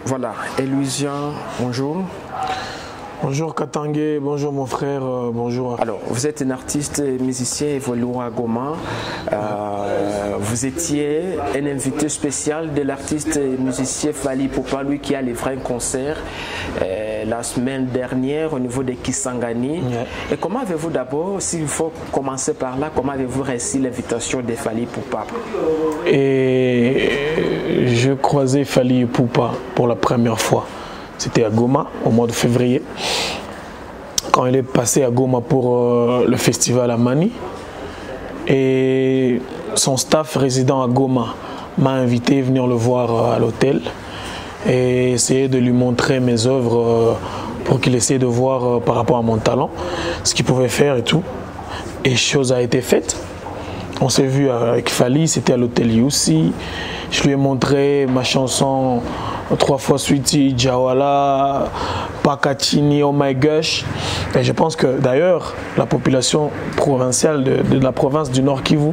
Voilà, Elusian, bonjour. Bonjour Katangé, bonjour mon frère, bonjour. Alors, vous êtes un artiste musicien évoluant à Goma. Vous étiez un invité spécial de l'artiste musicien Fally Ipupa, lui qui a livré un concert la semaine dernière au niveau de Kisangani. Yeah. Et comment avez-vous d'abord, s'il faut commencer par là, comment avez-vous réussi l'invitation de Fally Ipupa? Et je croisais Fally Ipupa pour la première fois. C'était à Goma au mois de février, quand il est passé à Goma pour le festival à Mani. Et son staff résident à Goma m'a invité à venir le voir à l'hôtel et essayer de lui montrer mes œuvres pour qu'il essaie de voir par rapport à mon talent, ce qu'il pouvait faire et tout. Et chose a été faite. On s'est vu avec Fally, c'était à l'hôtel Youssi. Je lui ai montré ma chanson 3 fois Sweetie, Jawala, Pakachini, Oh My Gosh. Et je pense que d'ailleurs, la population provinciale de la province du Nord Kivu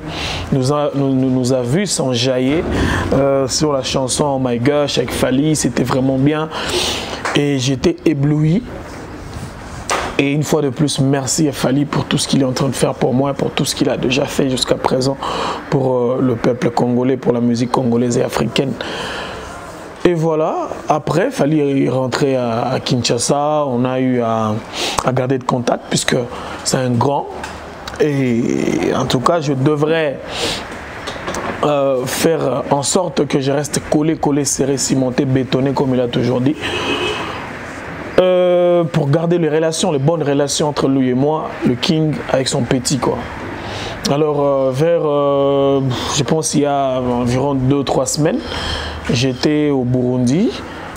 nous a vu s'enjailler sur la chanson Oh My Gosh avec Fally. C'était vraiment bien. Et j'étais ébloui. Et une fois de plus, merci à Fally pour tout ce qu'il est en train de faire pour moi, pour tout ce qu'il a déjà fait jusqu'à présent pour le peuple congolais, pour la musique congolaise et africaine. Et voilà, après, Fally est rentré à Kinshasa, on a eu à garder de contact puisque c'est un grand. Et en tout cas, je devrais faire en sorte que je reste collé, serré, cimenté, bétonné comme il a toujours dit. Pour garder les bonnes relations entre lui et moi, le King avec son petit quoi. Alors je pense il y a environ 2-3 semaines, j'étais au Burundi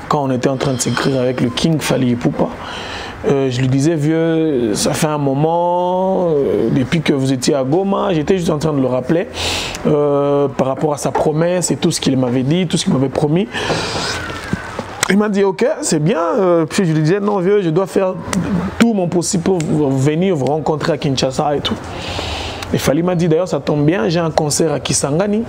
quand on était en train de s'écrire avec le King Fally Ipupa. Je lui disais, vieux, ça fait un moment, depuis que vous étiez à Goma, j'étais juste en train de le rappeler par rapport à sa promesse et tout ce qu'il m'avait dit, tout ce qu'il m'avait promis. Il m'a dit ok, c'est bien. Puis je lui disais non vieux, je dois faire tout mon possible pour venir vous rencontrer à Kinshasa et tout. Et Fally m'a dit d'ailleurs ça tombe bien, j'ai un concert à Kisangani.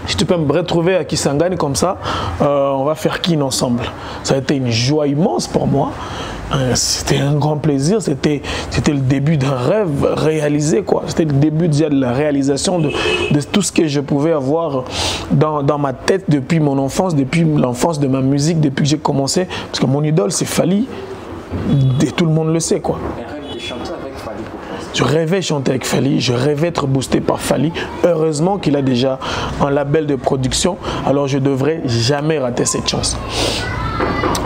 Si tu peux me retrouver à Kisangani comme ça, on va faire Kin ensemble. Ça a été une joie immense pour moi. C'était un grand plaisir, c'était le début d'un rêve réalisé quoi. C'était le début déjà de la réalisation de tout ce que je pouvais avoir dans ma tête depuis mon enfance, depuis l'enfance de ma musique, depuis que j'ai commencé. Parce que mon idole c'est Fally, et tout le monde le sait quoi. Je rêvais chanter avec Fally, je rêvais être boosté par Fally. Heureusement qu'il a déjà un label de production, alors je ne devrais jamais rater cette chance.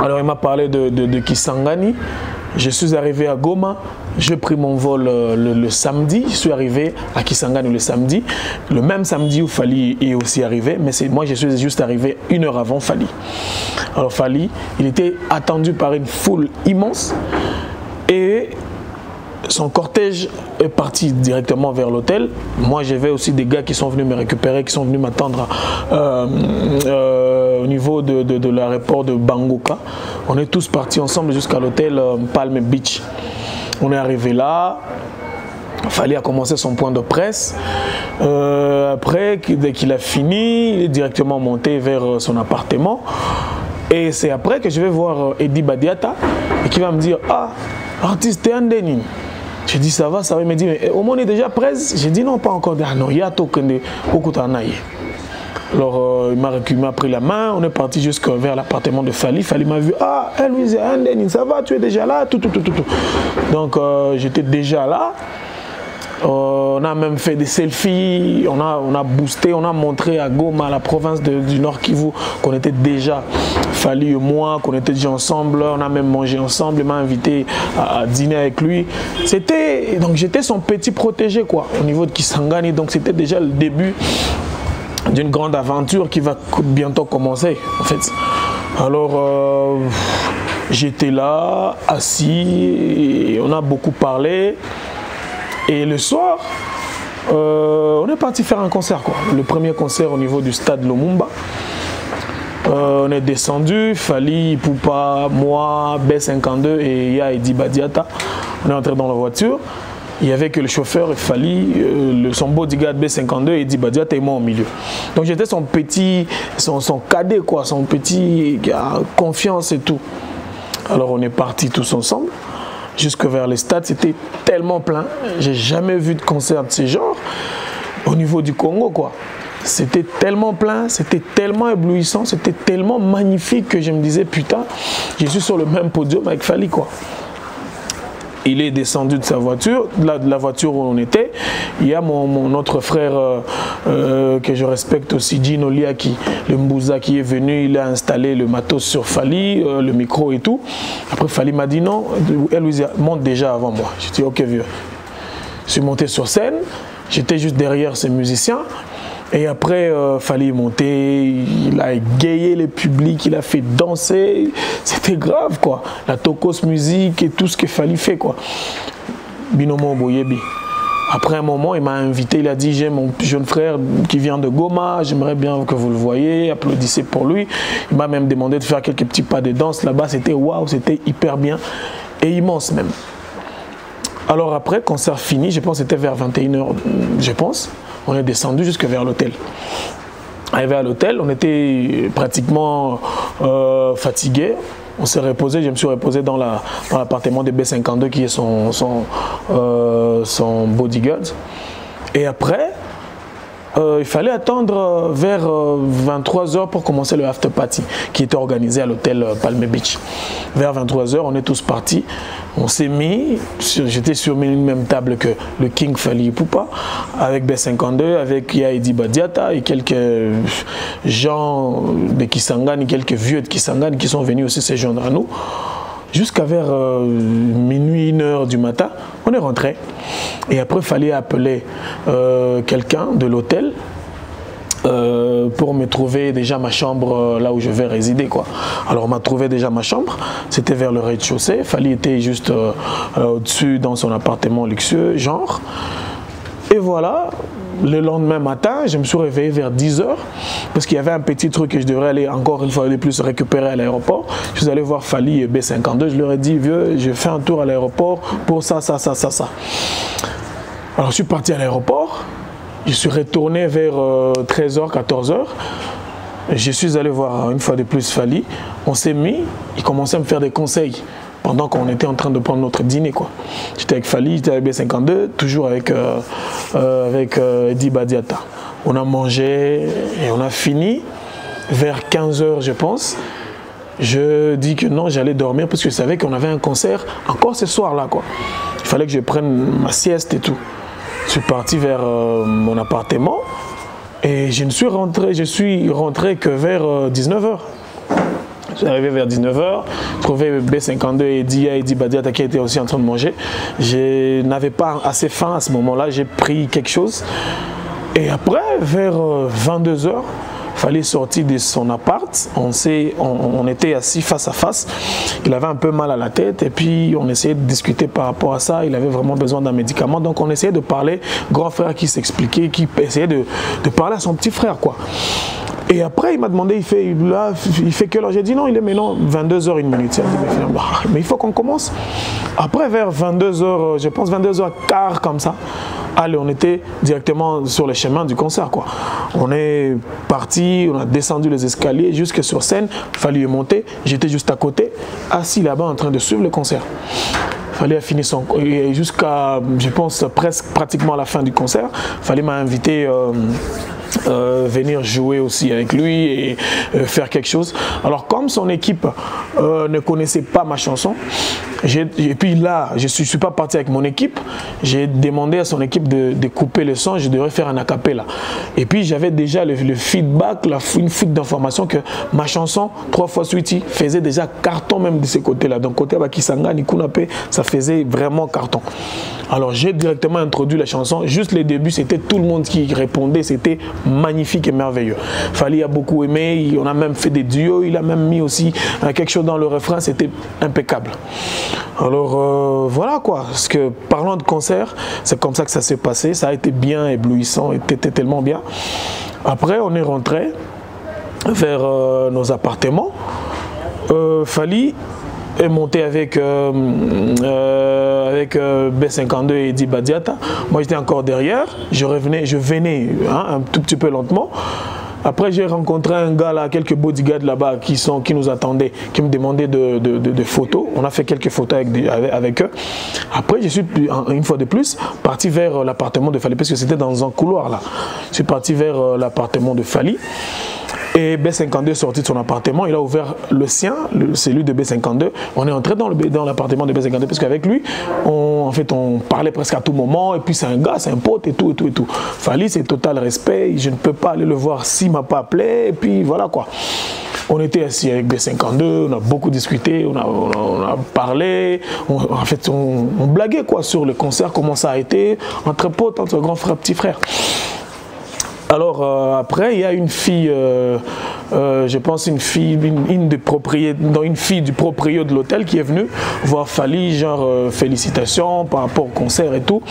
Alors il m'a parlé de Kisangani, je suis arrivé à Goma, j'ai pris mon vol le samedi, je suis arrivé à Kisangani le samedi, le même samedi où Fally est aussi arrivé, mais moi je suis juste arrivé 1 heure avant Fally. Alors Fally, il était attendu par une foule immense et son cortège est parti directement vers l'hôtel. Moi, j'avais aussi des gars qui sont venus me récupérer, qui sont venus m'attendre au niveau de l'aéroport de Bangoka. On est tous partis ensemble jusqu'à l'hôtel Palm Beach. On est arrivé là. Fally a commencé son point de presse. Après, dès qu'il a fini, il est directement monté vers son appartement. Et c'est après que je vais voir Eddie Badiata et qui va me dire « Ah, artiste, t'es un déni ». J'ai dit ça va, il m'a dit mais au moins on est déjà presse. J'ai dit non, pas encore. Ah non, il y a tout alors il m'a pris la main, on est parti jusqu'à vers l'appartement de Fally. Fally m'a vu, ah Louise, ça va, tu es déjà là, tout. Donc j'étais déjà là. On a même fait des selfies, on a boosté, on a montré à Goma, la province du Nord Kivu, qu'on était déjà, Fally et moi, qu'on était déjà ensemble, on a même mangé ensemble, il m'a invité à dîner avec lui. Donc j'étais son petit protégé quoi, au niveau de Kisangani, donc c'était déjà le début d'une grande aventure qui va bientôt commencer en fait. Alors j'étais là, assis, et on a beaucoup parlé. Et le soir, on est parti faire un concert, quoi. Le premier concert au niveau du stade Lumumba. On est descendu, Fally Ipupa, moi, B52 et Eddie Badiata. On est entré dans la voiture. Il n'y avait que le chauffeur et Fally, son bodyguard B52 et Eddie Badiata et moi au milieu. Donc j'étais son petit, son cadet quoi, son petit confiance et tout. Alors on est partis tous ensemble jusque vers les stades. C'était tellement plein. J'ai jamais vu de concert de ce genre au niveau du Congo quoi. C'était tellement plein, c'était tellement éblouissant, c'était tellement magnifique que je me disais putain, je suis sur le même podium avec Fally quoi. Il est descendu de sa voiture, de la voiture où on était. Il y a mon autre frère que je respecte aussi, Gino Liaki, le Mbouza qui est venu, il a installé le matos sur Fally, le micro et tout. Après Fally m'a dit non, elle monte déjà avant moi. J'ai dit ok vieux. Je suis monté sur scène, j'étais juste derrière ces musiciens. Et après, Fally est monté, il a égayé le public, il a fait danser. C'était grave, quoi. La Tokos musique et tout ce que Fally fait, quoi. Binomo Boyebi. Après un moment, il m'a invité, il a dit, j'ai mon jeune frère qui vient de Goma, j'aimerais bien que vous le voyez, applaudissez pour lui. Il m'a même demandé de faire quelques petits pas de danse là-bas, c'était waouh, c'était hyper bien et immense même. Alors après, concert fini, je pense que c'était vers 21h, je pense. On est descendu jusque vers l'hôtel. Arrivé à l'hôtel, on était pratiquement fatigué. On s'est reposé, je me suis reposé dans l'appartement de B52 qui est son bodyguard. Et après, il fallait attendre vers 23h pour commencer le after party qui était organisé à l'hôtel Palm Beach. Vers 23h, on est tous partis. On s'est mis, j'étais sur une même table que le King Fally Ipupa, avec B52, avec Eddie Badiata et quelques gens de Kisangani, quelques vieux de Kisangani qui sont venus aussi se joindre à nous. Jusqu'à vers minuit, 1h du matin, on est rentré. Et après, il fallait appeler quelqu'un de l'hôtel pour me trouver déjà ma chambre là où je vais résider quoi. Alors on m'a trouvé déjà ma chambre, c'était vers le rez-de-chaussée, Fally était juste au-dessus dans son appartement luxueux, genre. Et voilà, le lendemain matin, je me suis réveillé vers 10h parce qu'il y avait un petit truc que je devrais aller encore une fois de plus récupérer à l'aéroport. Je suis allé voir Fally et B52, je leur ai dit vieux, je fais un tour à l'aéroport pour ça. Alors je suis parti à l'aéroport. Je suis retourné vers 13h, 14h. Je suis allé voir une fois de plus Fally. On s'est mis, il commençait à me faire des conseils pendant qu'on était en train de prendre notre dîner. J'étais avec Fally, j'étais avec B52, toujours avec Eddie Badiata. On a mangé et on a fini vers 15h, je pense. Je dis que non, j'allais dormir parce que je savais qu'on avait un concert encore ce soir-là. Il fallait que je prenne ma sieste et tout. Je suis parti vers mon appartement et je suis rentré que vers 19h. Je suis arrivé vers 19h, trouvé B52 et Eddie Badiata qui était aussi en train de manger. Je n'avais pas assez faim à ce moment-là, j'ai pris quelque chose. Et après, vers 22h, Fally sorti de son appart, on était assis face à face, il avait un peu mal à la tête et puis on essayait de discuter par rapport à ça, il avait vraiment besoin d'un médicament, donc on essayait de parler, grand frère qui s'expliquait, qui essayait de parler à son petit frère quoi. Et après il m'a demandé, il fait que l'heure, j'ai dit non, il est maintenant 22h01. Il a dit mais il faut qu'on commence. Après vers 22h, je pense 22h15 comme ça, allez, on était directement sur les chemins du concert quoi. On est parti, on a descendu les escaliers jusque sur scène, Fally est monté, j'étais juste à côté, assis là-bas en train de suivre le concert. Fally a fini son jusqu'à, je pense, pratiquement à la fin du concert. Fally m'a invité venir jouer aussi avec lui et faire quelque chose. Alors comme son équipe ne connaissait pas ma chanson, et puis là, je ne suis pas parti avec mon équipe, j'ai demandé à son équipe de couper le son, je devrais faire un a cappella. Et puis j'avais déjà le feedback, une fuite d'information que ma chanson, 3 fois Sweetie, faisait déjà carton même de ce côté-là. Donc côté Bakisanga, Nikunape, ça faisait vraiment carton. Alors j'ai directement introduit la chanson, juste les débuts, c'était tout le monde qui répondait, c'était magnifique et merveilleux. Fally a beaucoup aimé, on a même fait des duos, il a même mis aussi quelque chose dans le refrain, c'était impeccable. Alors voilà quoi, parce que parlant de concert, c'est comme ça que ça s'est passé, ça a été bien éblouissant, c'était tellement bien. Après on est rentré vers nos appartements. Fally est monté avec B52 et Eddie Badiata. Moi j'étais encore derrière, je venais hein, un tout petit peu lentement. Après, j'ai rencontré un gars là, quelques bodyguards là-bas qui nous attendaient, qui me demandaient de photos. On a fait quelques photos avec eux. Après, je suis une fois de plus parti vers l'appartement de Fally, parce que c'était dans un couloir là. Je suis parti vers l'appartement de Fally. Et B52 est sorti de son appartement, il a ouvert le sien, celui de B52. On est entré dans l'appartement de B52 parce qu'avec lui, on parlait presque à tout moment. Et puis c'est un gars, c'est un pote et tout. Fally, c'est total respect. Je ne peux pas aller le voir s'il ne m'a pas appelé. Et puis voilà quoi. On était assis avec B52, on a beaucoup discuté, on a parlé, on blaguait quoi sur le concert, comment ça a été, entre potes, entre grand frère, petit frère. Alors après, il y a une fille, je pense une fille du proprio de l'hôtel qui est venue voir Fally, genre félicitations par rapport au concert et tout.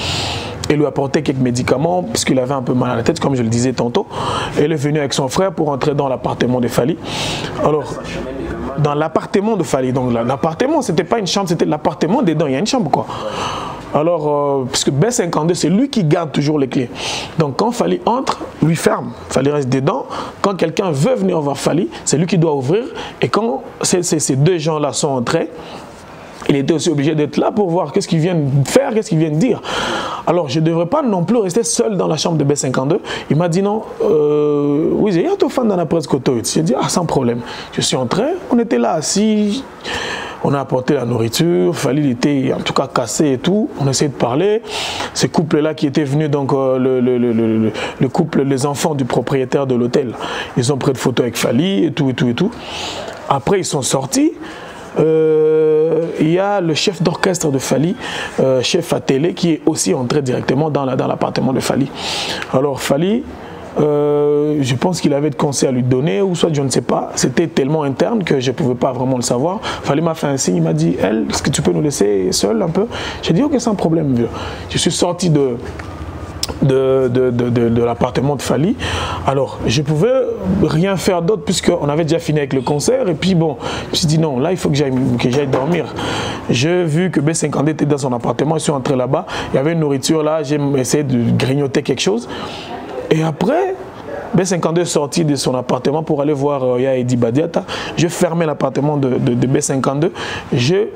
Et lui apporter quelques médicaments puisqu'il avait un peu mal à la tête, comme je le disais tantôt. Et elle est venue avec son frère pour entrer dans l'appartement de Fally. Alors, dans l'appartement de Fally, donc l'appartement, c'était pas une chambre, c'était l'appartement dedans, il y a une chambre quoi. Alors, puisque B52, c'est lui qui garde toujours les clés. Donc, quand Fally entre, lui ferme. Fally reste dedans. Quand quelqu'un veut venir voir Fally, c'est lui qui doit ouvrir. Et quand ces deux gens-là sont entrés, il était aussi obligé d'être là pour voir qu'est-ce qu'ils viennent faire, qu'est-ce qu'ils viennent dire. Alors, je ne devrais pas non plus rester seul dans la chambre de B52. Il m'a dit non, oui, il y a tout fan dans la presse Koto. J'ai dit, ah, sans problème. Je suis entré, on était là assis. On a apporté la nourriture, Fally était en tout cas cassé et tout. On essayait de parler. Ce couple-là qui était venu, donc le couple, les enfants du propriétaire de l'hôtel, ils ont pris de photos avec Fally et tout. Après, ils sont sortis. Il y a le chef d'orchestre de Fally, chef à télé, qui est aussi entré directement dans l'appartement de Fally. Alors Fally, je pense qu'il avait de conseils à lui donner, ou soit je ne sais pas, c'était tellement interne que je ne pouvais pas vraiment le savoir. Fally m'a fait un signe, il m'a dit, est-ce que tu peux nous laisser seul un peu? J'ai dit, ok, sans problème, vieux. Je suis sorti de l'appartement de Fally. Alors, je ne pouvais rien faire d'autre puisqu'on avait déjà fini avec le concert. Et puis bon, je me suis dit non, là, il faut que j'aille dormir. J'ai vu que B52 était dans son appartement, je suis entré là-bas. Il y avait une nourriture là, j'ai essayé de grignoter quelque chose. Et après, B52 est sorti de son appartement pour aller voir Eddie Badiata. Je fermais l'appartement de B52. Je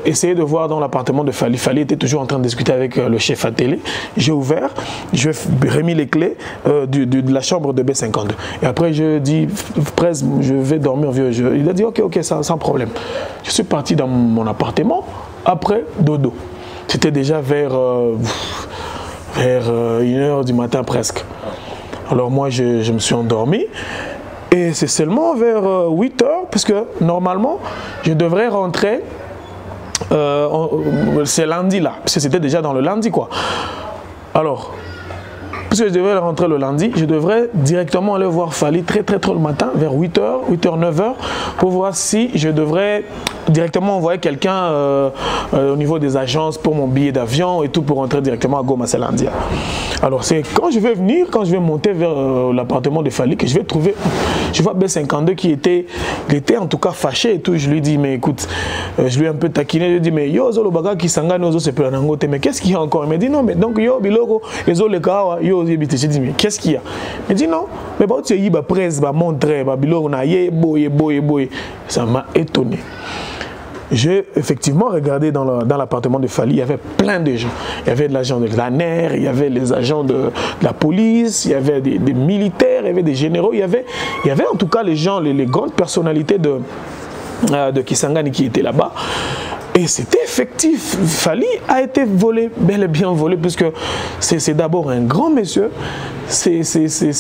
essayé de voir dans l'appartement de Fally. Fally était toujours en train de discuter avec le chef à télé. J'ai ouvert, je remis les clés de la chambre de B52. Et après, je dis, Presse, je vais dormir, vieux. Il a dit, ok, sans problème. Je suis parti dans mon appartement. Après, dodo. C'était déjà vers 1h du matin presque. Alors moi, je me suis endormi. Et c'est seulement vers 8h, parce que normalement, je devrais rentrer. C'est lundi là, parce que c'était déjà dans le lundi quoi. Alors, puisque je devais rentrer le lundi, je devrais directement aller voir Fally très tôt le matin, vers 8h, 9h, pour voir si je devrais directement envoyer quelqu'un au niveau des agences pour mon billet d'avion et tout pour rentrer directement à Goma, c'est lundi. Alors c'est quand je vais venir, quand je vais monter vers l'appartement de Fally, que je vais trouver, je vois B52 qui était en tout cas fâché et tout. Je lui dis, mais écoute, je lui ai un peu taquiné, je lui ai dit, mais yo, Zolo Baga qui s'engage, mais qu'est-ce qu'il y a encore? Il m'a dit, non, mais donc yo, Biloko, les autres, les kawa, yo, j'ai dit, mais qu'est-ce qu'il y a? Il m'a dit, non, mais bah, tu y vas presse, bah, montrer, bah, Biloko, na ye, boy. Ça m'a étonné. J'ai effectivement regardé dans l'appartement de Fally, il y avait plein de gens. Il y avait de l'agent de l'ANER, il y avait les agents de la police, il y avait des militaires, il y avait des généraux, il y avait en tout cas les gens, les grandes personnalités de Kisangani qui étaient là-bas. Et c'était effectif. Fally a été volé, bel et bien volé, puisque c'est d'abord un grand monsieur, c'est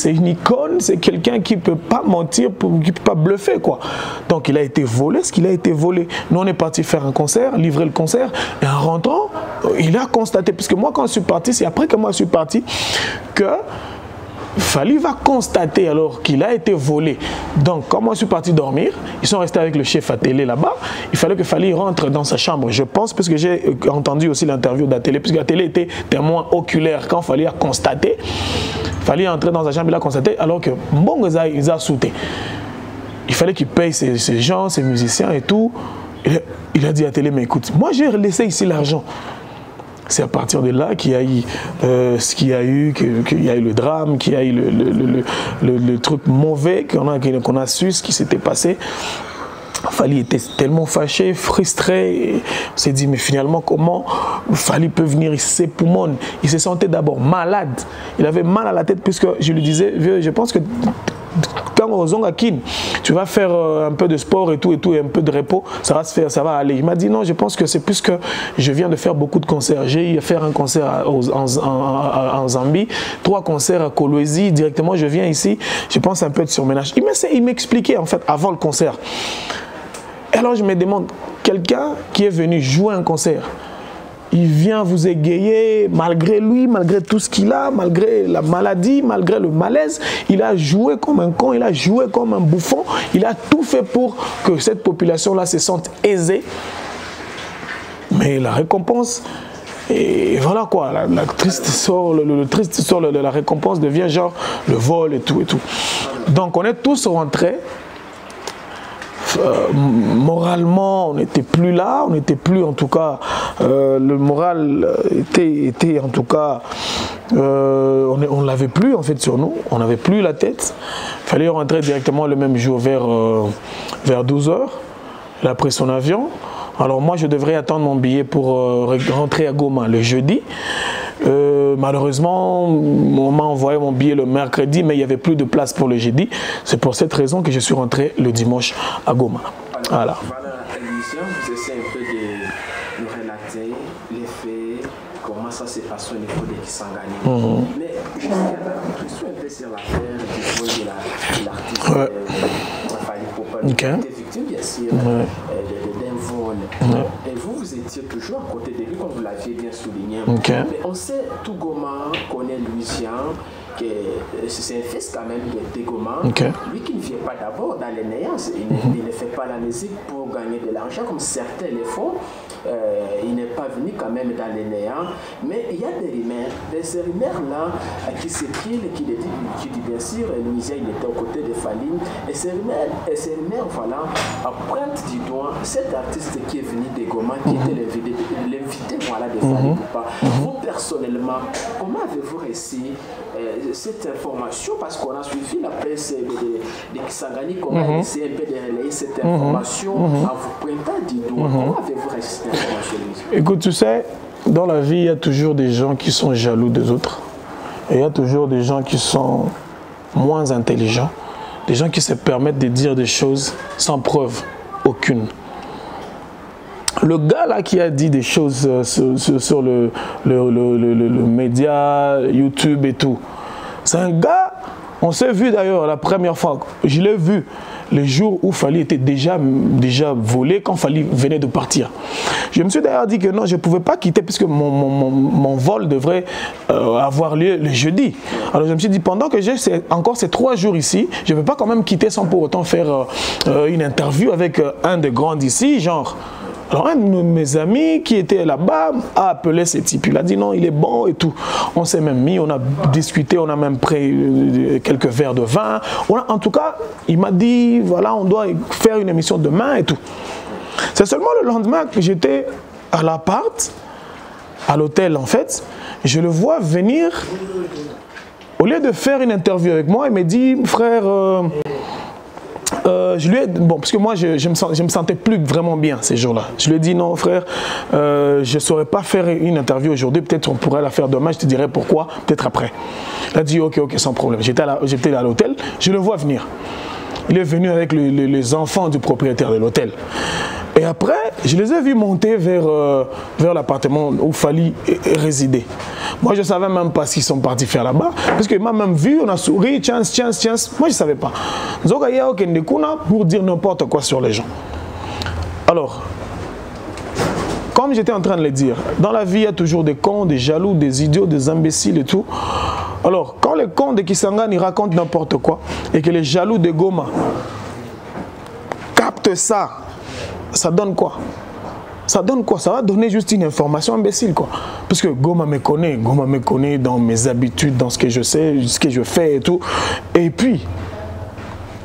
une icône, c'est quelqu'un qui ne peut pas mentir, qui ne peut pas bluffer, quoi. Donc il a été volé, ce qu'il a été volé. Nous on est parti faire un concert, livrer le concert, et en rentrant, il a constaté, puisque moi quand je suis parti, c'est après que moi je suis parti, que Fally va constater alors qu'il a été volé. Donc, quand moi je suis parti dormir, ils sont restés avec le chef à télé là-bas. Il fallait que Fally rentre dans sa chambre, je pense, parce que j'ai entendu aussi l'interview d'Atélé, puisque Atélé était témoin oculaire quand Fally a constaté. Fally est entré dans sa chambre, il a constaté, alors que bon, ils a sauté. Il fallait qu'il paye ses gens, ses musiciens et tout. Il a dit à Télé, mais écoute, moi j'ai laissé ici l'argent. C'est à partir de là qu'il y a eu ce qu'il y a eu, qu'il y a eu le drame, qu'il y a eu le truc mauvais qu'on a su, ce qui s'était passé. Fally était tellement fâché, frustré. On s'est dit, mais finalement, comment Fally peut venir ici, ses poumons? Il se sentait d'abord malade. Il avait mal à la tête, puisque je lui disais, je pense que quand on va à Kin, tu vas faire un peu de sport et tout, et un peu de repos, ça va se faire, ça va aller. Il m'a dit, non, je pense que c'est plus que je viens de faire beaucoup de concerts. J'ai eu à faire un concert en Zambie, 3 concerts à Kolwezi. Directement, je viens ici, je pense un peu de surménage. Il m'expliquait, en fait, avant le concert. Et alors je me demande, quelqu'un qui est venu jouer un concert, il vient vous égayer, malgré lui, malgré tout ce qu'il a, malgré la maladie, malgré le malaise, il a joué comme un con, il a joué comme un bouffon, il a tout fait pour que cette population-là se sente aisée. Mais la récompense, et voilà quoi, la triste sort, le triste sort de la récompense devient genre le vol et tout et tout. Donc on est tous rentrés. Moralement, on n'était plus là, on n'était plus en tout cas, le moral était en tout cas, on ne l'avait plus en fait sur nous, on n'avait plus la tête. Il fallait rentrer directement le même jour vers 12 h. Il a pris son avion. Alors moi je devrais attendre mon billet pour rentrer à Goma le jeudi. Malheureusement, on m'a envoyé mon billet le mercredi, mais il n'y avait plus de place pour le jeudi. C'est pour cette raison que je suis rentré le dimanche à Goma. Voilà. Voilà, l'émission, vous essayez un peu de nous relater les faits, comment ça s'est passé au niveau des Kisangani. Mais jusqu'à là, je suis un peu sur l'affaire du vol de l'artiste Fally Ipupa. Il était victime, bien sûr, d'un vol. Et vous étiez toujours à côté de lui, comme vous l'aviez bien souligné. Mais on sait, tout Goma connaît Louis-Jean, que c'est un fils quand même de Goma. Lui qui ne vient pas d'abord dans les néances, il ne fait pas la musique pour gagner de l'argent comme certains le font. Il n'est pas venu quand même dans les néants. Mais il y a des rumeurs. Ces rumeurs-là qui s'écrivent, qui dit bien sûr, Louis-Jean il était aux côtés de Fally. Et ces rumeurs voilà, pointent du doigt cet artiste qui est venu de Goma, qui était l'invité voilà, de Fally Ipupa. Vous personnellement, comment avez-vous réussi cette information? Parce qu'on a suivi la presse de Kisangani, comment a essayé un peu de relayer cette information en vous pointant du doigt. Comment avez-vous réussi cette information? Écoute, tu sais, dans la vie, il y a toujours des gens qui sont jaloux des autres. Et il y a toujours des gens qui sont moins intelligents. Des gens qui se permettent de dire des choses sans preuve aucune. Le gars là qui a dit des choses sur le média, YouTube et tout, c'est un gars, on s'est vu d'ailleurs la première fois, je l'ai vu le jour où Fally était déjà volé, quand Fally venait de partir. Je me suis d'ailleurs dit que non, je ne pouvais pas quitter puisque mon vol devrait avoir lieu le jeudi. Alors je me suis dit, pendant que j'ai encore ces 3 jours ici, je ne vais pas quand même quitter sans pour autant faire une interview avec un des grands d'ici, genre... Alors un de mes amis qui était là-bas a appelé ce type, il a dit non, il est bon et tout. On s'est même mis, on a discuté, on a même pris quelques verres de vin. En tout cas, il m'a dit, voilà, on doit faire une émission demain et tout. C'est seulement le lendemain que j'étais à l'appart, à l'hôtel en fait, je le vois venir, au lieu de faire une interview avec moi, il m'a dit, frère... je lui ai bon parce que moi je me sentais plus vraiment bien ces jours-là. Je lui ai dit non frère, je ne saurais pas faire une interview aujourd'hui, peut-être on pourrait la faire demain, je te dirai pourquoi, peut-être après. Il a dit ok sans problème. J'étais à l'hôtel, je le vois venir. Il est venu avec les enfants du propriétaire de l'hôtel. Et après, je les ai vus monter vers l'appartement où Fally résidait. Moi, je ne savais même pas ce qu'ils sont partis faire là-bas. Parce qu'il m'a même vu, on a souri, chance. Moi, je ne savais pas. Pour dire n'importe quoi sur les gens. Alors, comme j'étais en train de le dire, dans la vie, il y a toujours des cons, des jaloux, des idiots, des imbéciles et tout. Alors, quand les cons de Kisangani racontent n'importe quoi et que les jaloux de Goma captent ça, ça donne quoi? Ça donne quoi? Ça va donner juste une information imbécile quoi. Parce que Goma me connaît dans mes habitudes, dans ce que je sais, ce que je fais et tout. Et puis,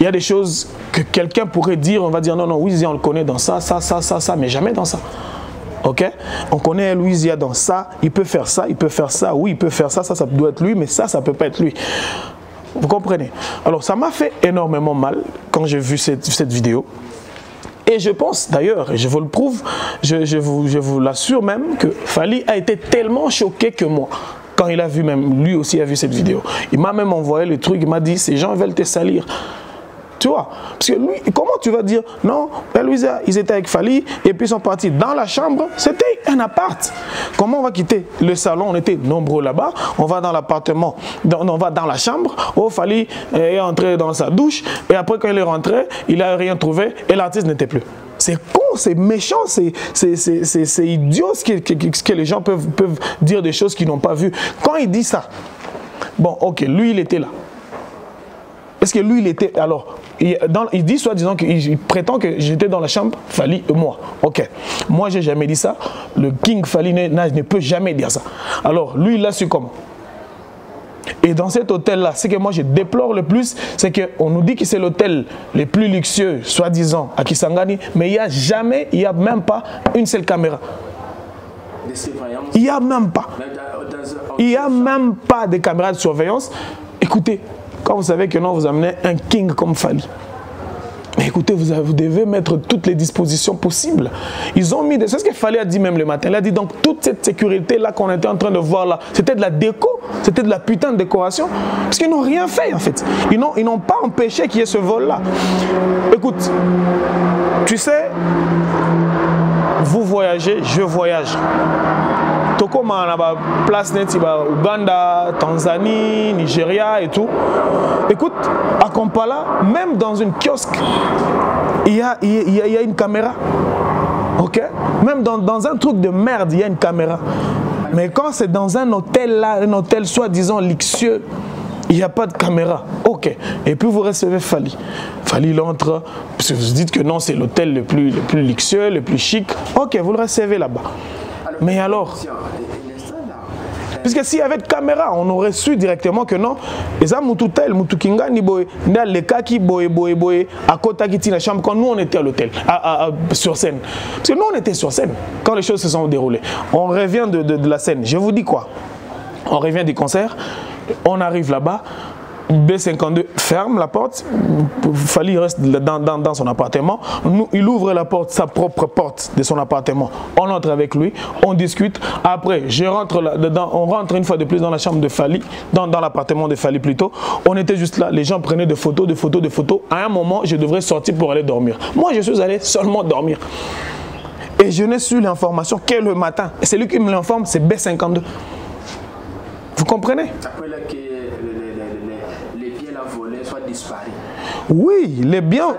il y a des choses que quelqu'un pourrait dire, on va dire non, non, Wizia, on le connaît dans ça, mais jamais dans ça. Ok? On connaît Wizia dans ça, il peut faire ça, oui, il peut faire ça, ça doit être lui, mais ça peut pas être lui. Vous comprenez? Alors, ça m'a fait énormément mal quand j'ai vu cette vidéo. Et je pense d'ailleurs, et je vous le prouve, je vous l'assure même, que Fally a été tellement choqué que moi. Quand il a vu même, lui aussi a vu cette vidéo. Il m'a même envoyé le truc, il m'a dit, ces gens veulent te salir. Tu vois, parce que lui, comment tu vas dire, non, Louisa, ils étaient avec Fally, et puis ils sont partis dans la chambre, c'était un appart. Comment on va quitter le salon, on était nombreux là-bas, on va dans l'appartement, on va dans la chambre, oh, Fally est entré dans sa douche, et après quand il est rentré, il n'a rien trouvé, et l'artiste n'était plus. C'est con, c'est méchant, c'est idiot ce que les gens peuvent dire des choses qu'ils n'ont pas vues. Quand il dit ça, bon, ok, lui, il était là. Est-ce que lui, il était... Alors, il dit soi-disant qu'il prétend que j'étais dans la chambre, Fally et moi. Ok. Moi, j'ai jamais dit ça. Le King Fally ne peut jamais dire ça. Alors, lui, il l'a su comment? Et dans cet hôtel-là, ce que moi je déplore le plus, c'est qu'on nous dit que c'est l'hôtel le plus luxueux, soi-disant, à Kisangani, mais il n'y a même pas une seule caméra. Il n'y a même pas. Il n'y a même pas de caméra de surveillance. Écoutez, quand vous savez que non, vous amenez un king comme Fally. Mais écoutez, vous devez mettre toutes les dispositions possibles. Ils ont mis, c'est ce que Fally a dit même le matin. Il a dit donc toute cette sécurité-là qu'on était en train de voir là, c'était de la déco, c'était de la putain de décoration. Parce qu'ils n'ont rien fait en fait. Ils n'ont pas empêché qu'il y ait ce vol-là. Écoute, tu sais, vous voyagez, je voyage. Tokoma, on a place net, Ouganda, Tanzanie, Nigeria et tout. Écoute, à Kampala, même dans une kiosque, il y a une caméra. Ok? Même dans un truc de merde, il y a une caméra. Mais quand c'est dans un hôtel là, un hôtel soi-disant luxueux, il n'y a pas de caméra. Ok. Et puis vous recevez Fally. Fally, il entre. Parce que vous dites que non, c'est l'hôtel le plus luxueux, le plus chic. Ok, vous le recevez là-bas. Mais alors, puisque s'il y avait de caméra, on aurait su directement que non. Et ça, Moututel, Moutukinga, Niboye, les cas qui boye, à Kota qui la chambre, quand nous on était à l'hôtel, sur scène. Parce que nous on était sur scène, quand les choses se sont déroulées. On revient de la scène. Je vous dis quoi? On revient du concert, on arrive là-bas. B52 ferme la porte, Fally reste dans son appartement. Il ouvre la porte, sa propre porte de son appartement. On entre avec lui, on discute. Après, je rentre là-dedans, on rentre une fois de plus dans la chambre de Fally, dans l'appartement de Fally plutôt. On était juste là, les gens prenaient des photos. À un moment, je devrais sortir pour aller dormir. Moi, je suis allé seulement dormir. Et je n'ai su l'information que le matin. Et celui qui me l'informe, c'est B52. Vous comprenez? Oui, les biens,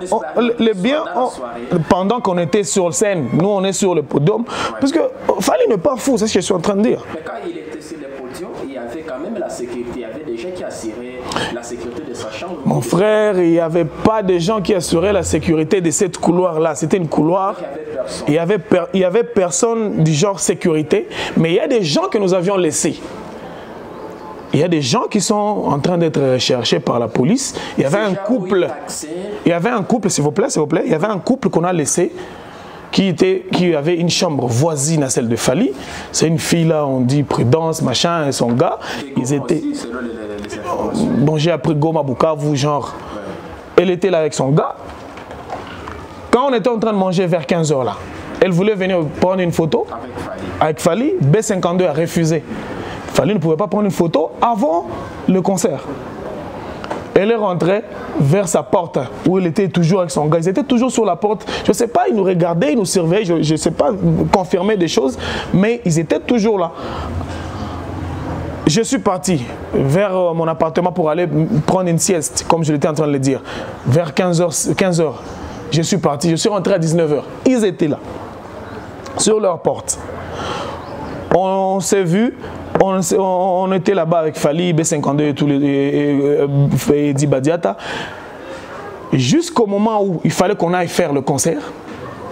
pendant qu'on était sur scène, nous on est sur le podium, parce que Fally n'est pas fou, c'est ce que je suis en train de dire. Mais quand il était sur le podium, il y avait quand même la sécurité, il y avait des gens qui assuraient la sécurité de sa chambre. Mon frère, il n'y avait pas de gens qui assuraient la sécurité de cette couloir-là, c'était une couloir, il y avait personne du genre sécurité, mais il y a des gens que nous avions laissés. Il y a des gens qui sont en train d'être recherchés par la police. Il y avait un couple. Il y avait un couple, s'il vous plaît. Il y avait un couple qu'on a laissé qui avait une chambre voisine à celle de Fally. C'est une fille là, on dit Prudence, machin, et son gars. Ils étaient. Bon, j'ai appris Goma Bukavu, genre. Elle était là avec son gars. Quand on était en train de manger vers 15h là, elle voulait venir prendre une photo avec Fally. B52 a refusé. Fally ne pouvait pas prendre une photo avant le concert. Elle est rentrée vers sa porte où elle était toujours avec son gars. Ils étaient toujours sur la porte. Je ne sais pas, ils nous regardaient, ils nous surveillaient. Je ne sais pas confirmer des choses, mais ils étaient toujours là. Je suis parti vers mon appartement pour aller prendre une sieste, comme je l'étais en train de le dire. Vers 15h, je suis parti. Je suis rentré à 19h. Ils étaient là, sur leur porte. On s'est vu. On était là-bas avec Fally, B52 et tous et Dibadiata. Jusqu'au moment où il fallait qu'on aille faire le concert,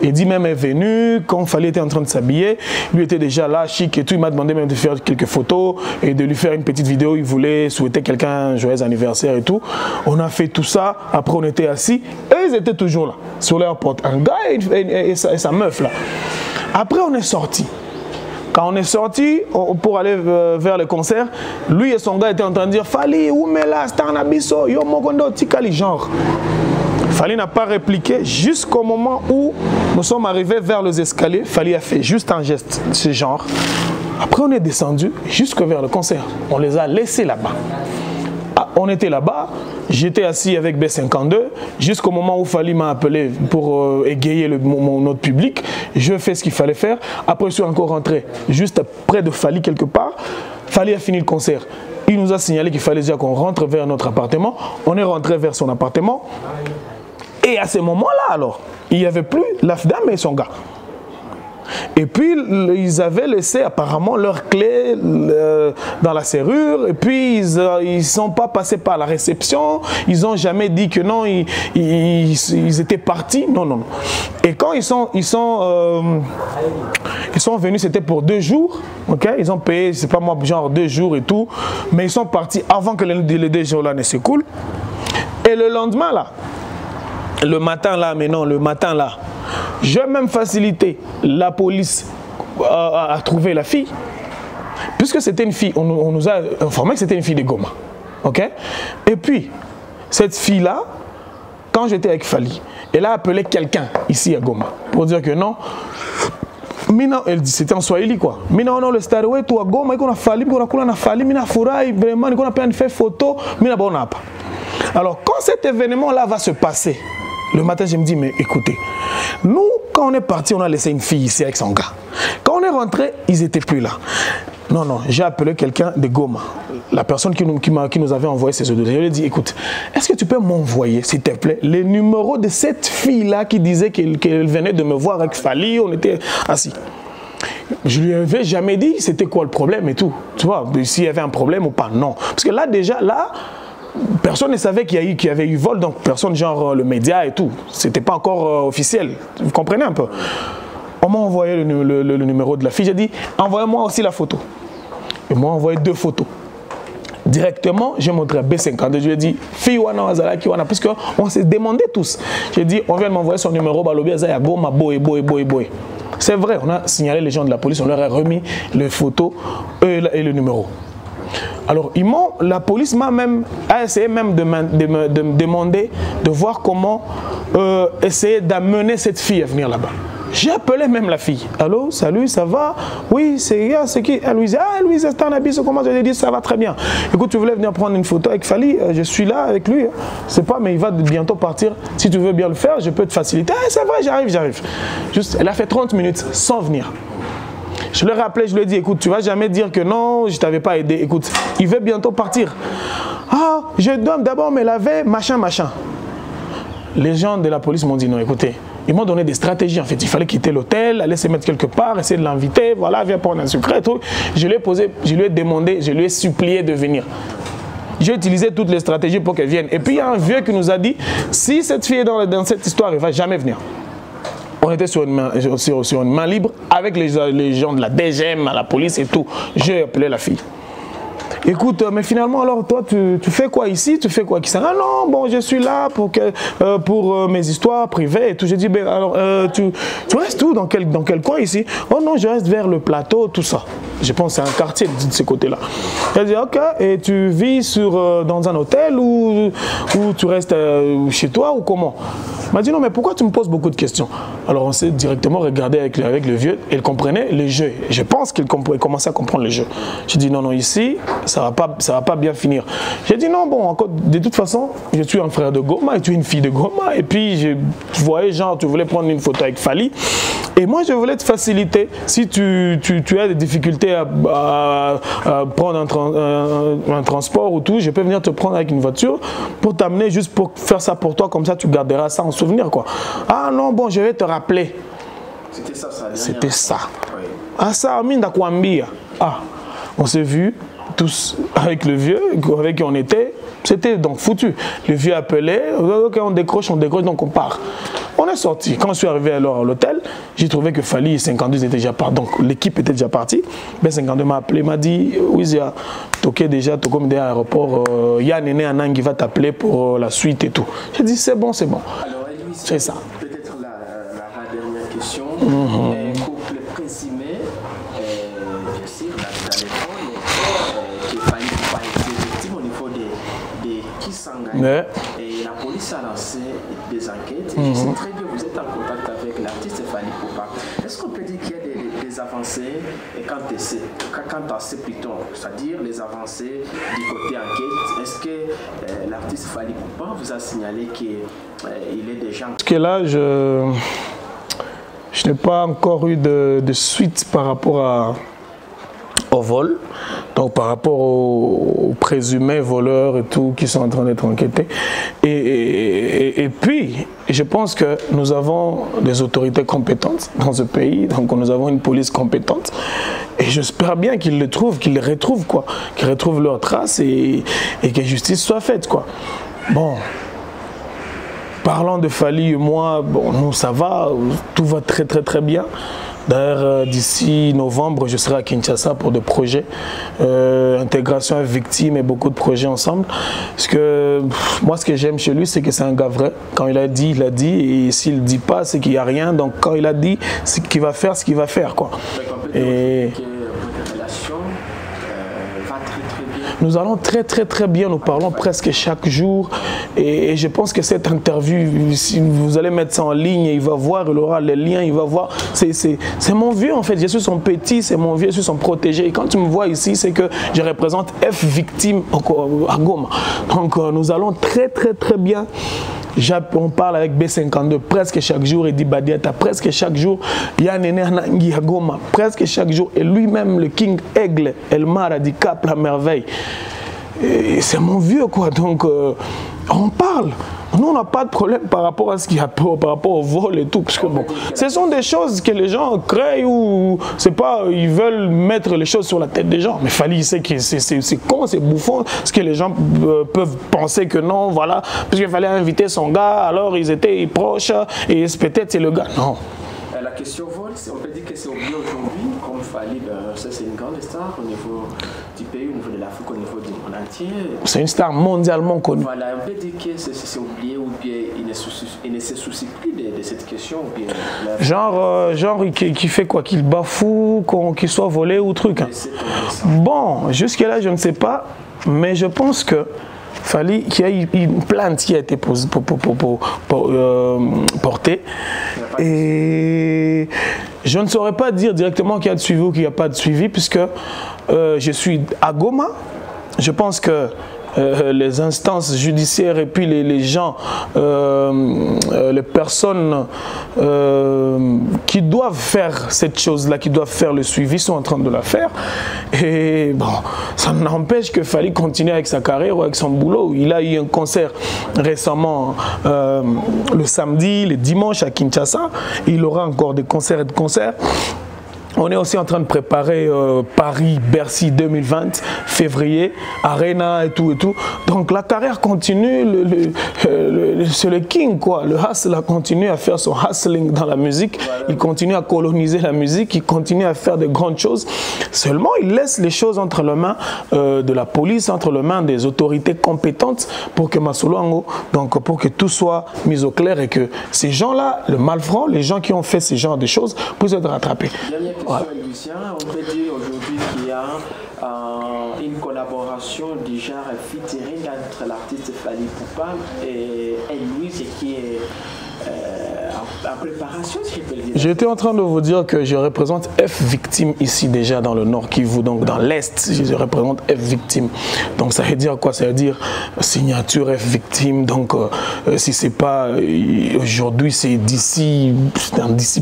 Eddie même est venu, quand Fally était en train de s'habiller, lui était déjà là, chic et tout, il m'a demandé même de faire quelques photos et de lui faire une petite vidéo, il voulait souhaiter quelqu'un un joyeux anniversaire et tout. On a fait tout ça, après on était assis, et ils étaient toujours là, sur leur porte, un gars et sa meuf là. Après on est sorti. Quand on est sorti pour aller vers le concert, lui et son gars étaient en train de dire Fally, où mais là, Starnabiso, yo mokondo tikali genre. Fally n'a pas répliqué jusqu'au moment où nous sommes arrivés vers les escaliers. Fally a fait juste un geste de ce genre. Après, on est descendu jusque vers le concert. On les a laissés là-bas. Ah, on était là-bas. J'étais assis avec B52 jusqu'au moment où Fally m'a appelé pour égayer notre public. Je fais ce qu'il fallait faire. Après, je suis encore rentré juste près de Fally quelque part. Fally a fini le concert. Il nous a signalé qu'il fallait déjà qu'on rentre vers notre appartement. On est rentré vers son appartement. Et à ce moment-là, alors, il n'y avait plus la dame et son gars. Et puis, ils avaient laissé apparemment leurs clés dans la serrure. Et puis, ils ne sont pas passés par la réception. Ils n'ont jamais dit que non, ils étaient partis. Non, non. Et quand ils sont venus, c'était pour 2 jours. Okay? Ils ont payé, c'est pas moi, genre 2 jours et tout. Mais ils sont partis avant que les 2 jours-là ne s'écoulent. Et le lendemain, là, le matin là, j'ai même facilité la police à trouver la fille, puisque c'était une fille, on nous a informé que c'était une fille de Goma. Ok? Et puis, cette fille-là, quand j'étais avec Fally, elle a appelé quelqu'un ici à Goma pour dire que non, elle dit, c'était en Swahili quoi. Mina on le star ouais toi Goma iko na Fally, iko na kula na Fally, mina furahi vraiment, iko na pia faire photo, mina bona pas. Alors quand cet événement-là va se passer, le matin, je me dis, mais écoutez, nous, quand on est parti, on a laissé une fille ici avec son gars. Quand on est rentré, ils n'étaient plus là. Non, non, j'ai appelé quelqu'un de Goma, la personne qui nous avait envoyé ces audios. Je lui ai dit, écoute, est-ce que tu peux m'envoyer, s'il te plaît, les numéros de cette fille-là qui disait qu'elle venait de me voir avec Fally, on était assis. Je lui avais jamais dit c'était quoi le problème et tout. Tu vois, s'il y avait un problème ou pas, non. Parce que là, déjà, là, personne ne savait qu'il y avait eu vol, donc personne, genre le média et tout. C'était pas encore officiel. Vous comprenez un peu? On m'a envoyé le numéro de la fille. J'ai dit, envoyez-moi aussi la photo. Ils m'ont envoyé 2 photos. Directement, j'ai montré à B52. Je lui ai dit, fille wana wazalaki wana, puisqu'on s'est demandé tous. J'ai dit, on vient de m'envoyer son numéro, balobi azaya goma boy. C'est vrai, on a signalé les gens de la police, on leur a remis les photos et le numéro. Alors, la police a essayé même de me demander de voir comment essayer d'amener cette fille à venir là-bas. J'ai appelé même la fille. Allô, salut, ça va? Oui, c'est qui? Elle lui dit, ah, Louise Starnabiso, comment je lui ai dit, ça va très bien. Écoute, tu voulais venir prendre une photo avec Fally, je suis là avec lui. C'est pas, mais il va bientôt partir. Si tu veux bien le faire, je peux te faciliter. Ah, c'est vrai, j'arrive. Juste, elle a fait 30 minutes sans venir. Je le rappelais, je lui ai dit, écoute, tu vas jamais dire que non, je t'avais pas aidé. Écoute, il veut bientôt partir. Ah, je dois d'abord me laver, machin. Les gens de la police m'ont dit, non, écoutez, ils m'ont donné des stratégies en fait. Il fallait quitter l'hôtel, aller se mettre quelque part, essayer de l'inviter, voilà, viens prendre un sucre et tout. Je lui ai demandé, je lui ai supplié de venir. J'ai utilisé toutes les stratégies pour qu'elle vienne. Et puis il y a un vieux qui nous a dit, si cette fille est dans cette histoire, elle ne va jamais venir. On était sur une main libre avec les gens de la DGM, la police et tout. J'ai appelé la fille. Écoute, mais finalement, alors toi, tu fais quoi ici? Tu fais quoi ici? Ah non, bon, je suis là pour mes histoires privées et tout. J'ai dit, ben, alors, tu restes où? Dans quel coin ici? Oh non, je reste vers le plateau, tout ça. Je pense que c'est un quartier de ce côté-là. Elle dit, ok, et tu vis dans un hôtel ou tu restes chez toi ou comment? Elle m'a dit, non, mais pourquoi tu me poses beaucoup de questions? Alors, on s'est directement regardé avec le vieux. Il comprenait les jeux. Je pense qu'il commençait à comprendre les jeux. J'ai dit, non, ici, ça va pas bien finir. J'ai dit, non, bon, de toute façon, je suis un frère de Goma et tu es une fille de Goma. Et puis, je voyais, genre, tu voulais prendre une photo avec Fally. Et moi, je voulais te faciliter. Si tu as des difficultés à prendre un transport ou tout, je peux venir te prendre avec une voiture pour t'amener juste pour faire ça pour toi. Comme ça, tu garderas ça en souvenir, quoi. Ah non, bon, je vais te rappeler. C'était ça. C'était ça. Oui. Ah, ça, Aminda Kwambia. Ah, on s'est vus tous avec le vieux, avec qui on était. C'était donc foutu. Le vieux appelait, ok, on décroche, donc on part. On est sorti. Quand je suis arrivé alors à l'hôtel, j'ai trouvé que Fally et 52 étaient déjà partis. Donc l'équipe était déjà partie. Ben 52 m'a appelé, m'a dit oui, il y a toqué déjà, toqué à l'aéroport. Il y a Néné Anang qui va t'appeler pour la suite et tout. J'ai dit c'est bon, c'est bon. Alors, Elvis, c'est ça. Peut-être la dernière question. Couple présumé, bien sûr, dans les fonds, qui Fally Poupa été victime au niveau de qui s'engage. Et la police a lancé des enquêtes. Et je sais très bien, vous êtes en contact avec l'artiste Fally Poupa. Est-ce qu'on peut dire qu'il y a des avancées quant à ces plutôt, c'est-à-dire les avancées du côté enquête? Est-ce que l'artiste Fally Poupa vous a signalé qu'il est déjà... Parce que là, je n'ai pas encore eu de suite par rapport au vol, donc par rapport aux présumés voleurs et tout qui sont en train d'être enquêtés. Et puis, je pense que nous avons des autorités compétentes dans ce pays, donc nous avons une police compétente. Et j'espère bien qu'ils le trouvent, qu'ils les retrouvent, quoi, qu'ils retrouvent leurs traces et que justice soit faite, quoi. Bon. Parlant de Fally et moi, bon, nous ça va, tout va très très très bien. D'ailleurs, d'ici novembre, je serai à Kinshasa pour des projets, intégration avec victimes et beaucoup de projets ensemble. Parce que moi, ce que j'aime chez lui, c'est que c'est un gars vrai. Quand il a dit, il a dit. Et s'il ne dit pas, c'est qu'il n'y a rien. Donc quand il a dit, c'est qu'il va faire ce qu'il va faire, quoi. Et nous allons très très très bien, nous parlons presque chaque jour et je pense que cette interview, si vous allez mettre ça en ligne, il va voir, il aura les liens, il va voir, c'est mon vieux en fait, je suis son petit, c'est mon vieux, je suis son protégé et quand tu me vois ici, c'est que je représente F victime à Goma. Donc nous allons très très très bien. On parle avec B52 presque chaque jour, Edi Badiata presque chaque jour, Néné Anang à Goma presque chaque jour, et lui-même le King Aigle, Elmar a dit Cap la merveille. C'est mon vieux quoi, donc on parle. Nous, on n'a pas de problème par rapport à ce qu'il y a, par rapport au vol et tout, parce que bon, ce sont des choses que les gens créent ou c'est pas, ils veulent mettre les choses sur la tête des gens. Mais Fally, sait que c'est con, c'est bouffon, ce que les gens peuvent penser que non, voilà, parce qu'il fallait inviter son gars, alors ils étaient proches et peut-être c'est le gars. Non. La question vol, on peut dire que c'est oublié aujourd'hui, comme Fally, c'est une grande star au niveau du pays, au niveau de l'Afrique, au niveau du monde entier. C'est une star mondialement connue. Voilà, on peut dire que c'est oublié ou bien il ne se soucie plus de cette question. Ou bien genre qui fait quoi? Qu'il bafoue, qu'il soit volé ou truc. Hein. Bon, jusque-là, je ne sais pas, mais je pense que Fally, qu'il y a une plainte qui a été portée et je ne saurais pas dire directement qu'il y a de suivi ou qu'il n'y a pas de suivi puisque je suis à Goma. Je pense que les instances judiciaires et puis les gens, les personnes qui doivent faire cette chose-là, qui doivent faire le suivi, sont en train de la faire. Et bon, ça n'empêche que Fally continue avec sa carrière ou avec son boulot. Il a eu un concert récemment le samedi, le dimanche à Kinshasa. Il aura encore des concerts et de concerts. On est aussi en train de préparer Paris-Bercy 2020, février, Arena et tout et tout. Donc la carrière continue, c'est le king quoi. Le hustle continue à faire son hustling dans la musique. Il continue à coloniser la musique, il continue à faire de grandes choses. Seulement, il laisse les choses entre les mains de la police, entre les mains des autorités compétentes pour que Masolo, donc pour que tout soit mis au clair et que ces gens-là, le malfrats, les gens qui ont fait ce genre de choses, puissent être rattrapés. Lucien, on peut dire aujourd'hui qu'il y a une collaboration du genre featuring entre l'artiste Fally Poupa et Louise qui est en préparation, si je peux le dire. J'étais en train de vous dire que je représente F victime ici déjà dans le Nord Kivu, donc dans l'Est, je représente F victime. Donc ça veut dire quoi? Ça veut dire signature F victime. Donc si c'est pas aujourd'hui, c'est d'ici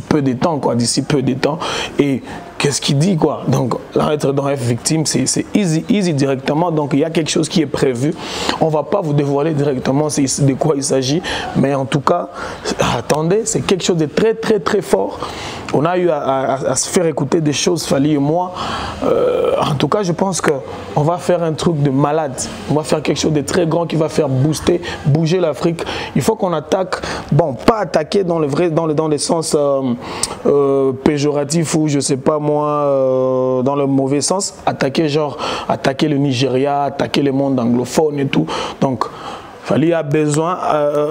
peu de temps, quoi, d'ici peu de temps. Et qu'est-ce qu'il dit quoi? Donc là, être dans F victime, c'est easy directement. Donc il y a quelque chose qui est prévu. On va pas vous dévoiler directement de quoi il s'agit, mais en tout cas, attendez, c'est quelque chose de très très très fort. on a eu à se faire écouter des choses, Fally et moi. En tout cas, je pense qu'on va faire un truc de malade. On va faire quelque chose de très grand qui va faire bouger l'Afrique. Il faut qu'on attaque, bon, pas attaquer dans le sens péjoratif ou je sais pas moi, dans le mauvais sens. Attaquer le Nigeria, attaquer le monde anglophone et tout. Donc, Fally a besoin,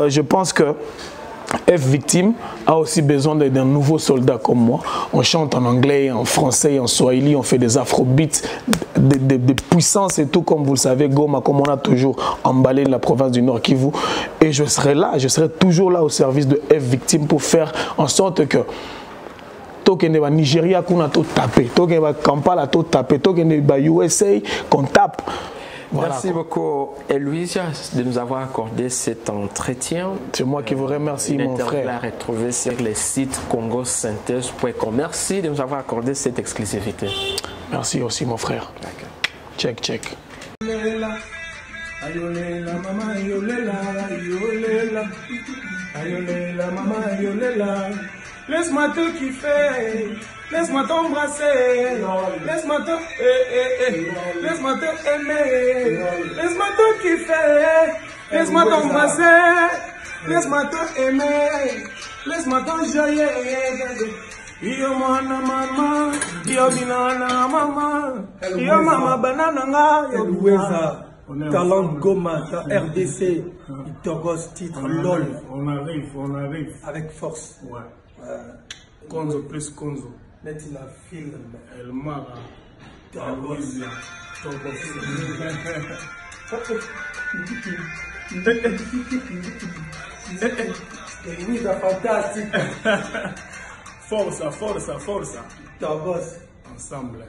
je pense que F Victime a aussi besoin d'un nouveau soldat comme moi. On chante en anglais, en français, en swahili, on fait des afrobeats, des puissances et tout, comme vous le savez, Goma, comme on a toujours emballé la province du Nord Kivu. Et je serai là, je serai toujours là au service de F Victime pour faire en sorte que Tokende va Nigeria qu'on a tout tapé, Tokende va Kampala tout tapé, Tokende va USA qu'on tape. Voilà. Merci beaucoup, Eloïsia, de nous avoir accordé cet entretien. C'est moi qui vous remercie, mon frère. À retrouver sur les sites congosynthèse.com. Merci de nous avoir accordé cette exclusivité. Merci aussi, mon frère. Check, check. Ayolela, mama, ayolela, ayolela. Ayolela, mama, ayolela. Laisse-moi te kiffer, laisse-moi t'embrasser, laisse-moi te, laisse-moi te aimer, laisse-moi te kiffer, laisse-moi t'embrasser, laisse-moi te aimer, laisse-moi t'enjoyer. Yo mwana mama, yo binana mama, yo mama banana nga, yo Louisa. Talent Goma, RDC, Itogos, titre LOL. On arrive. Avec force. Ouais. Konzo plus Konzo. Maintenant, film. El Mara. Togos. Louisa, fantastique. Forza. Togos. Ensemble.